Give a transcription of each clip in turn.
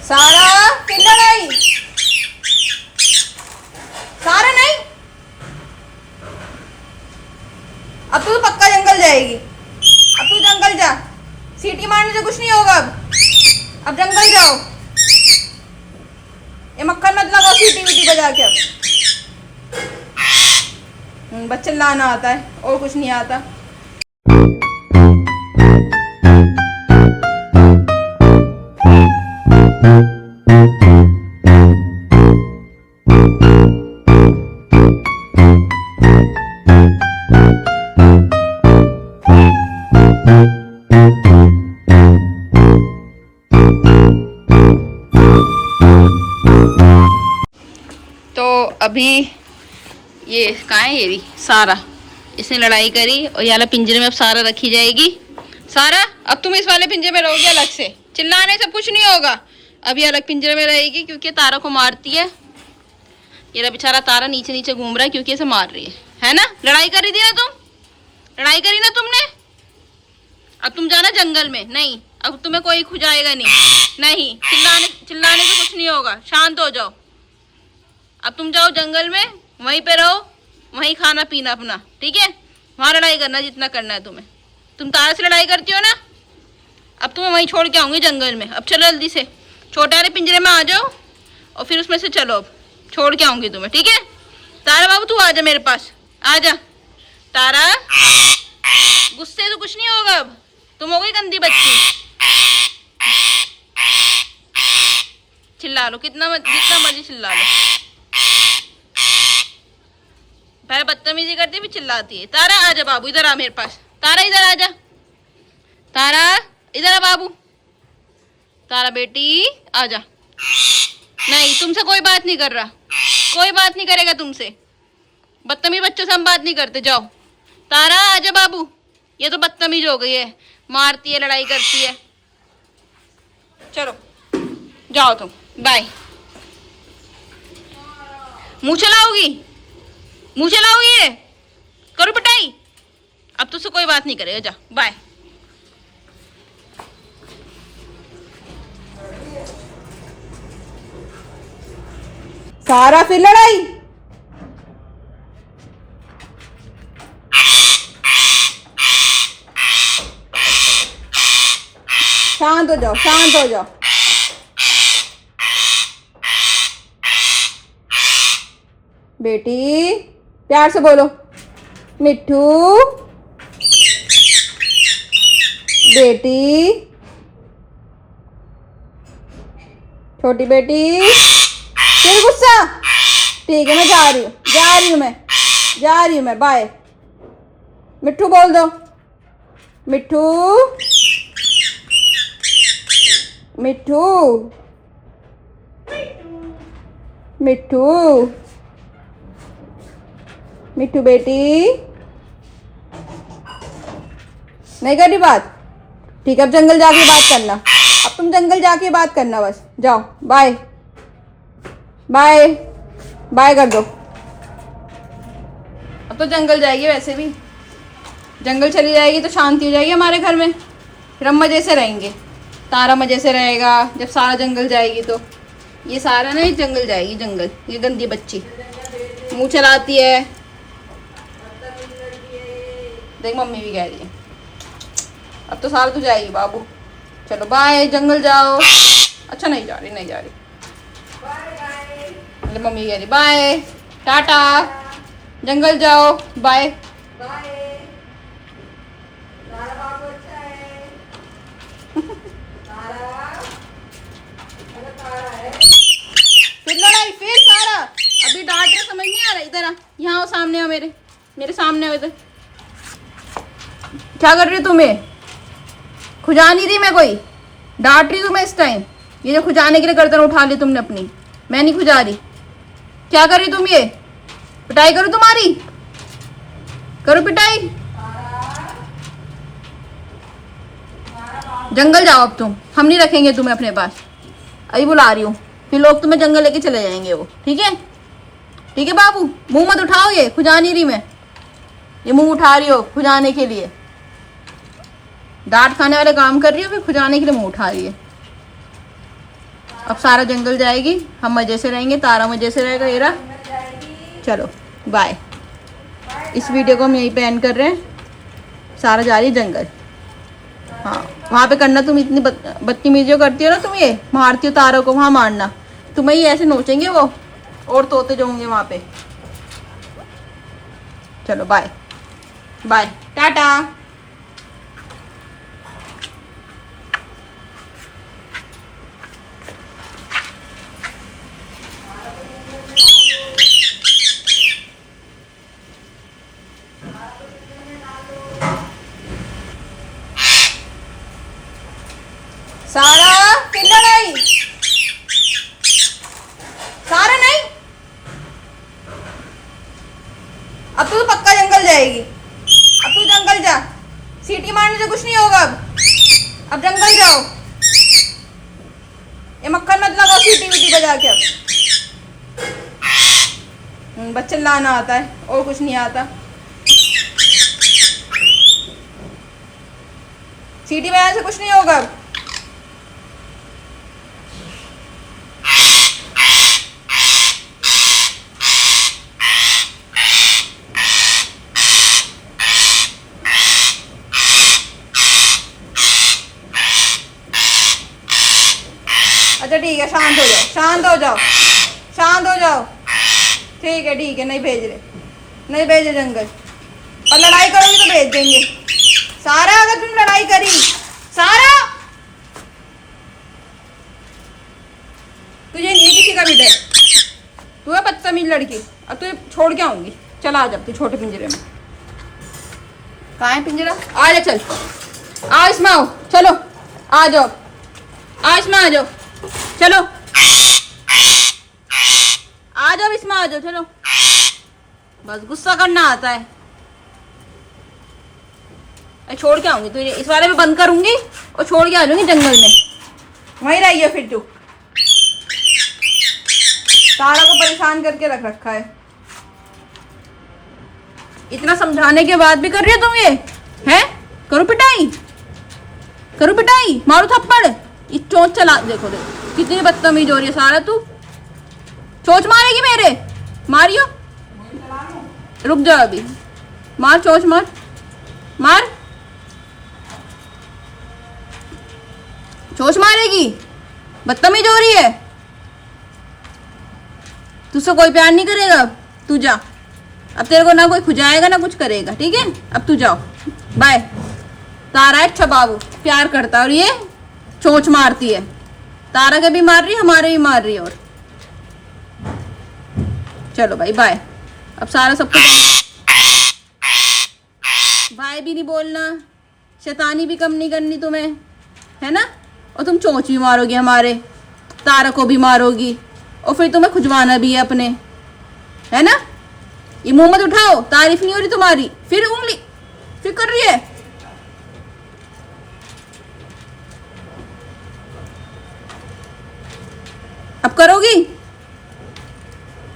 सारा किल्ला नहीं, सारा नहीं। अब तू तो पक्का जंगल जाएगी। अब तू जंगल जा, सीटी मारने से कुछ नहीं होगा। अब जंगल जाओ। ये मक्खन मत लगाओ सीटी वीटी बजा के। अब बच्चे लाना आता है और कुछ नहीं आता। तो अभी ये कहाँ है, ये रही सारा। इसने लड़ाई करी और ये वाला पिंजरे में अब सारा रखी जाएगी। सारा अब तुम इस वाले पिंजरे में रहोगे अलग से, चिल्लाने से कुछ नहीं होगा। अब ये अलग पिंजरे में रहेगी क्योंकि तारा को मारती है। ये बेचारा तारा नीचे नीचे घूम रहा है क्योंकि इसे मार रही है ना। लड़ाई करी थी ना तुम, लड़ाई करी ना तुमने। अब तुम जाना जंगल में। नहीं, अब तुम्हें कोई खुजाएगा नहीं। नहीं, चिल्लाने से कुछ नहीं होगा, शांत हो जाओ। अब तुम जाओ जंगल में, वहीं पे रहो, वहीं खाना पीना अपना, ठीक है। वहाँ लड़ाई करना जितना करना है तुम्हें। तुम तारा से लड़ाई करती हो ना, अब तुम्हें वहीं छोड़ के आऊँगी जंगल में। अब चलो जल्दी से, छोटे वाले पिंजरे में आ जाओ और फिर उसमें से चलो। अब छोड़ के आऊँगी तुम्हें, ठीक है। तारा बाबू तू आ जा मेरे पास, आ जा। तारा गुस्से तो कुछ नहीं होगा। अब तुम हो गई गंदी बच्ची। चिल्ला लो जितना मर्जी चिल्ला लो। पहले बदतमीजी करती फिर चिल्लाती है। तारा आ जा बाबू, इधर आ मेरे पास। तारा इधर आ जा, तारा इधर आ बाबू। तारा बेटी आ जा। नहीं, तुमसे कोई बात नहीं कर रहा, कोई बात नहीं करेगा तुमसे। बदतमीज बच्चों से हम बात नहीं करते। जाओ तारा आ जा बाबू। ये तो बदतमीज हो गई है, मारती है, लड़ाई करती है। चलो जाओ तुम, बाय। मुँह चलाओगी, मुँह चलाओगी, ये करो पिटाई। अब तुझसे कोई बात नहीं करेगा, जा बाय। सारा फिर लड़ाई। शांत हो जाओ, शांत हो जाओ। बेटी प्यार से बोलो, मिट्ठू बेटी, छोटी बेटी। फिर गुस्सा, ठीक है मैं जा रही हूँ मैं, बाय। मिट्ठू बोल दो, मिट्ठू मिट्ठू मिट्ठू मिट्ठू बेटी। नहीं कर रही बात, ठीक है। अब जंगल जाके बात करना, अब तुम जंगल जाके बात करना बस। जाओ बाय बाय बाय कर दो। अब तो जंगल जाएगी, वैसे भी जंगल चली जाएगी तो शांति हो जाएगी हमारे घर में। फिर हम मज़े से रहेंगे, तारा मज़े से रहेगा। जब सारा जंगल जाएगी तो ये सारा नहीं जंगल जाएगी, जंगल। ये गंदी बच्ची मुंह चलाती है। देख मम्मी भी कह रही है। अब तो सारा तो जाएगी बाबू। चलो बाय, जंगल जाओ। अच्छा नहीं जा रही, नहीं जा रही। मम्मी कह रही बाय, टाटा, जंगल जाओ, बाय। फिर लड़ाई, फिर सारा। अभी डांट रहा, समझ नहीं आ रहा। इधर आ, यहाँ आओ, सामने आओ, मेरे सामने आओ इधर। क्या कर रही हो? तुम्हें खुजा नहीं रही मैं, कोई डांट रही तुम्हें इस टाइम। ये जो खुजाने के लिए गर्दन उठा ली तुमने अपनी, मैं नहीं खुजा रही। क्या कर रही तुम? ये पिटाई करो तुम्हारी, करो पिटाई। जंगल जाओ अब तुम, हम नहीं रखेंगे तुम्हें अपने पास। अभी बुला रही हूँ, फिर लोग तुम्हें जंगल लेके चले जाएंगे वो, ठीक है। ठीक है बाबू, मुंह मत उठाओ। ये खुजा नहीं रही मैं, ये मुंह उठा रही हो खुजाने के लिए। डांट खाने वाले काम कर रही हो, फिर खुजाने के लिए मुंह उठा रही है। अब सारा जंगल जाएगी, हम मजे से रहेंगे, तारा मजे से रहेगा। ये रहा, चलो बाय। इस वीडियो को हम यहीं पे एंड कर रहे हैं। सारा जा रही है जंगल। हाँ, वहाँ पे करना, तुम इतनी बदतमीजी करती हो ना, तुम ये मारती हो तारों को, वहाँ मारना, तुम्हें ही ऐसे नोचेंगे वो, और तोते जो होंगे वहाँ पे। चलो बाय बाय, टाटा। सारा कितना नहीं, सारा नहीं, अब तो पक्का जंगल जाएगी। अब तू जंगल जा, सीटी मारने से कुछ नहीं होगा। अब जंगल जाओ, ये मक्खन मत लगाओ सीटी वीटी बजा के। अब बस चिल्लाना आता है और कुछ नहीं आता। सीटी बजाने से कुछ नहीं होगा। अब अच्छा ठीक है, शांत हो जाओ, शांत हो जाओ, शांत हो जाओ। ठीक है, नहीं भेज रहे, नहीं भेजे जंगल। और लड़ाई करोगी तो भेज देंगे। सारा, अगर तुम लड़ाई करी, सारा तुझे नहीं किसी का भी डर, तू है बदतमीज लड़की। अब तुझे छोड़ के आऊंगी, चला आ जा तू छोटे पिंजरे में। कहाँ है पिंजरा? आ जा, चल आ इसमें आओ, चलो आ जाओ, आ इसमें आ जाओ, चलो आ जाओ, इसमें आ जाओ, चलो। बस गुस्सा करना आता है। छोड़ के आऊंगी तुझे, इस वाले में बंद करूंगी और छोड़ के आ जाऊंगी जंगल में। वहीं रहिए फिर तू। तारा को परेशान करके रख रखा है। इतना समझाने के बाद भी कर रही हो तुम ये, हैं? करो पिटाई, करो पिटाई, मारो थप्पड़। इस चोंच चला, देखो देखो कितनी बदतमीज हो रही है सारा। तू चोंच मारेगी मेरे, मारियो, रुक जाओ अभी, मार चोंच, मार मार, चोंच मारेगी, बदतमीज हो रही है। तुझसे कोई प्यार नहीं करेगा। अब तू जा, अब तेरे को ना कोई खुजाएगा ना कुछ करेगा, ठीक है? अब तू जाओ, बाय। तारा अच्छा बाबू, प्यार करता है, और ये चोंच मारती है। तारा के भी मार रही है, हमारे भी मार रही है। और चलो भाई बाय। अब सारा सबको बाय भी नहीं बोलना, शैतानी भी कम नहीं करनी तुम्हें, है ना? और तुम चोंच भी मारोगी हमारे, तारा को भी मारोगी, और फिर तुम्हें खुजवाना भी है अपने, है ना? ये मुंह मत उठाओ, तारीफ नहीं हो रही तुम्हारी। फिर उंगली फिर कर रही है। अब करोगी?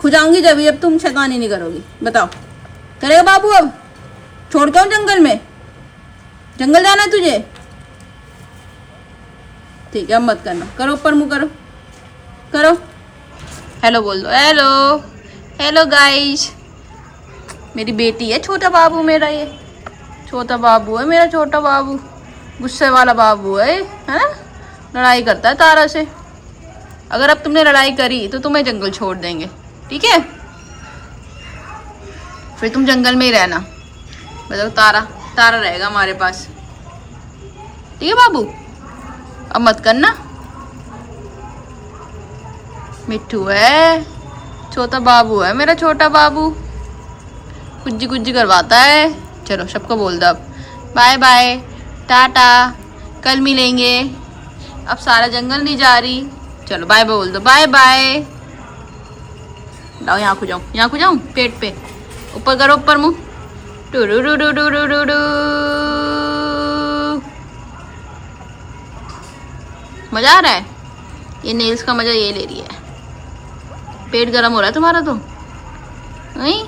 खुजाऊंगी जब, अब तुम शैतानी नहीं करोगी। बताओ, करेगा बाबू? अब छोड़ के आऊं जंगल में? जंगल जाना है तुझे? ठीक है, अब मत करना। करो ऊपर मुंह, करो करो, हेलो बोल दो, हेलो हेलो गाइस। मेरी बेटी है छोटा बाबू, मेरा ये छोटा बाबू है, मेरा छोटा बाबू, गुस्से वाला बाबू है ना? लड़ाई करता है तारा से। अगर अब तुमने लड़ाई करी तो तुम्हें जंगल छोड़ देंगे, ठीक है? फिर तुम जंगल में ही रहना। बताओ, तारा तारा रहेगा हमारे पास, ठीक है बाबू? अब मत करना। मिट्टू है, छोटा बाबू है मेरा, छोटा बाबू कुज्जी कुज्जी करवाता है। चलो सबको बोल दो अब बाय बाय, टाटा, कल मिलेंगे। अब सारा जंगल नहीं जा रही, चलो बाय बोल दो, बाय बाय। लाओ यहाँ को जाऊँ, यहाँ को जाऊँ, पेट पे ऊपर करो, ऊपर मुँह, टू डू डू डू डू डू डू। मजा आ रहा है? ये नेल्स का मजा ये ले रही है। पेट गर्म हो रहा है तुम्हारा तो, नहीं?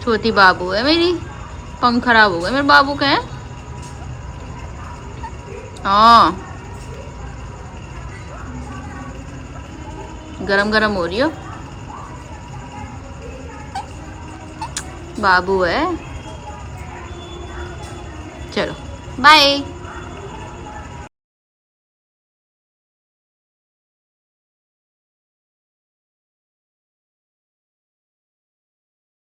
छोटी बाबू है मेरी, पंख खराब हो गए मेरे बाबू के हैं। हाँ, गरम गरम हो रही हो। बाबू है। चलो बाय।